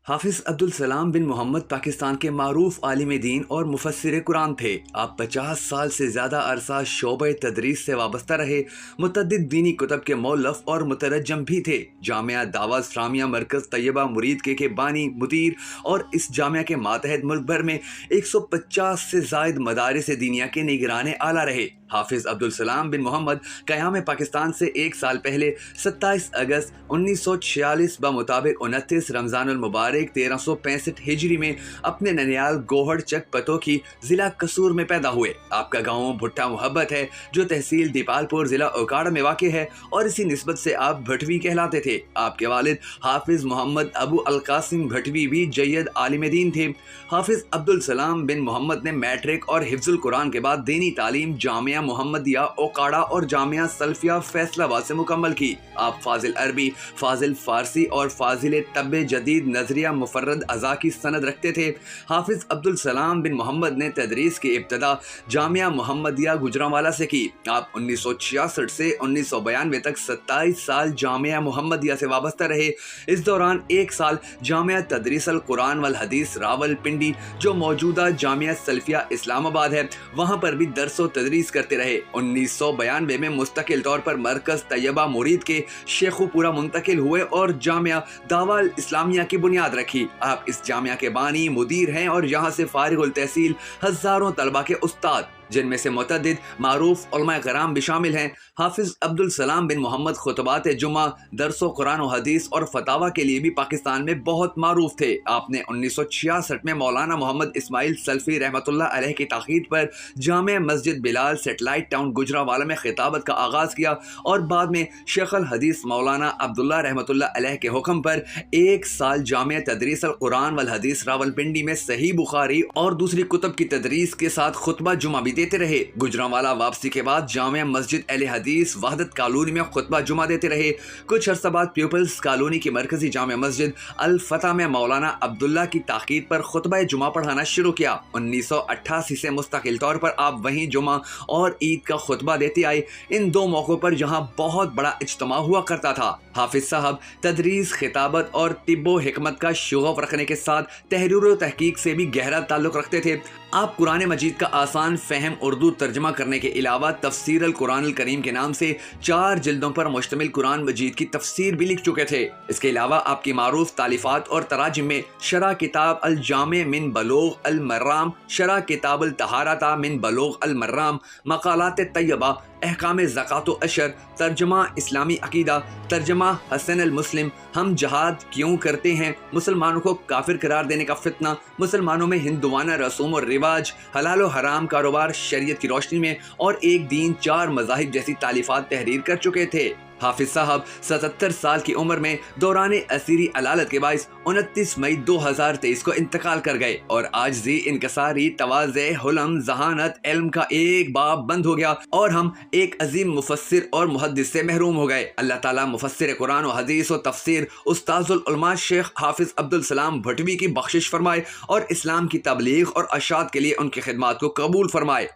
حافظ عبدالسلام بن محمد پاکستان کے معروف عالم دین اور مفسر قرآن تھے۔ آپ 50 سال سے زیادہ عرصہ شعبہ تدریس سے وابستہ رہے۔ متعدد دینی کتب کے مؤلف اور مترجم بھی تھے۔ جامعہ دعوت اسلامیہ مرکز طیبہ مرید کے بانی مدیر اور اس جامعہ کے ماتحت ملک بھر میں 150 سے زائد مدارس دینیہ کے نگران اعلیٰ رہے۔ حافظ عبدالسلام بن محمد قیام پاکستان سے ایک سال پہلے 27 اگست 1946 بمطابق 29 رمضان المبارک 1365 ہجری میں اپنے ننیال گوہڑ چک پتوکی ضلع قصور میں پیدا ہوئے۔ آپ کا گاؤں بھٹا محبت ہے جو تحصیل دیپال پور ضلع اوکاڑا میں واقع ہے اور اسی نسبت سے آپ بھٹوی کہلاتے تھے۔ آپ کے والد حافظ محمد ابو القاسم بھٹوی بھی جید عالم دین تھے۔ حافظ عبدالسلام بن محمد نے میٹرک اور حفظ القرآن کے بعد دینی تعلیم جامعہ محمدیہ اوکاڑا اور جامعہ سلفیہ فیصل آباد سے مکمل کی۔ آپ فاضل عربی، فاضل فارسی اور فاضل طب جدید نظریہ مفرد ازا کی سند رکھتے تھے۔ حافظ عبدالسلام بن محمد نے تدریس کی ابتدا جامعہ محمدیہ گوجرانوالہ سے کی۔ آپ 1966 سے 1992 تک 27 سال جامعہ محمدیہ سے وابستہ رہے۔ اس دوران ایک سال جامعہ تدریس القرآن والحدیث راول پنڈی جو موجودہ جامعہ سلفیہ اسلام آباد ہے وہاں پر بھی درس و تدریس کرتے رہے۔ 1992 میں مستقل طور پر مرکز طیبہ مرید کے شیخوپورہ منتقل ہوئے اور جامعہ دعوت اسلامیہ کی بنیاد رکھی۔ آپ اس جامعہ کے بانی مدیر ہیں اور یہاں سے فارغ التحصیل ہزاروں طلبہ کے استاد جن میں سے متعدد معروف علماء کرام بھی شامل ہیں۔ حافظ عبدالسلام بن محمد خطبات جمعہ، درس و قرآن و حدیث اور فتاوی کے لیے بھی پاکستان میں بہت معروف تھے۔ آپ نے 1966 میں مولانا محمد اسماعیل سلفی رحمۃ اللہ علیہ کی تاکید پر جامع مسجد بلال سیٹلائٹ ٹاؤن گوجرانوالہ میں خطابت کا آغاز کیا اور بعد میں شیخ الحدیث مولانا عبداللہ رحمۃ اللہ علیہ کے حکم پر ایک سال جامع تدریس القرآن والحدیث راولپنڈی میں صحیح بخاری اور دوسری کتب کی تدریس کے ساتھ خطبہ جمعہ بھی دیتے رہے۔ گوجرانوالہ واپسی کے بعد جامعہ مسجد اہل حدیث وحدت کالونی میں خطبہ جمعہ دیتے رہے۔ کچھ عرصہ بعد پیپلز کالونی کی مرکزی جامع مسجد الفتح میں مولانا عبداللہ کی تاکید پر خطبہ جمعہ پڑھانا شروع کیا۔ 1988 سے مستقل طور پر آپ وہیں جمعہ اور عید کا خطبہ دیتے آئے۔ ان دو موقعوں پر یہاں بہت بڑا اجتماع ہوا کرتا تھا۔ حافظ صاحب تدریس، خطابت اور طب و حکمت کا شغف رکھنے کے ساتھ تحریر و تحقیق سے بھی گہرا تعلق رکھتے تھے۔ آپ قرآن مجید کا آسان فہم اردو ترجمہ کرنے کے علاوہ تفسیر القرآن الکریم کے نام سے 4 جلدوں پر مشتمل قرآن مجید کی تفسیر بھی لکھ چکے تھے۔ اس کے علاوہ آپ کی معروف تالیفات اور تراجم میں شرح کتاب الجامع من بلوغ المرام، شرح کتاب الطہارۃ من بلوغ المرام، مقالات طیبہ، احکام زکوٰۃ و عشر، ترجمہ اسلامی عقیدہ، ترجمہ حسن المسلم، ہم جہاد کیوں کرتے ہیں، مسلمانوں کو کافر قرار دینے کا فتنہ، مسلمانوں میں ہندوانہ رسوم اور رواج، حلال و حرام کاروبار شریعت کی روشنی میں اور ایک دین 4 مذاہب جیسی تالیفات تحریر کر چکے تھے۔ حافظ صاحب 77 سال کی عمر میں دوران اسیری علالت کے باعث 29 مئی 2023 کو انتقال کر گئے اور عاجزی، انکساری، تواضع، حلم، ذہانت، علم کا ایک باب بند ہو گیا اور ہم ایک عظیم مفسر اور محدث سے محروم ہو گئے۔ اللہ تعالیٰ مفسر قرآن و حدیث و تفسیر استاذ العلماء شیخ حافظ عبدالسلام بھٹوی کی بخشش فرمائے اور اسلام کی تبلیغ اور اشاعت کے لیے ان کی خدمات کو قبول فرمائے۔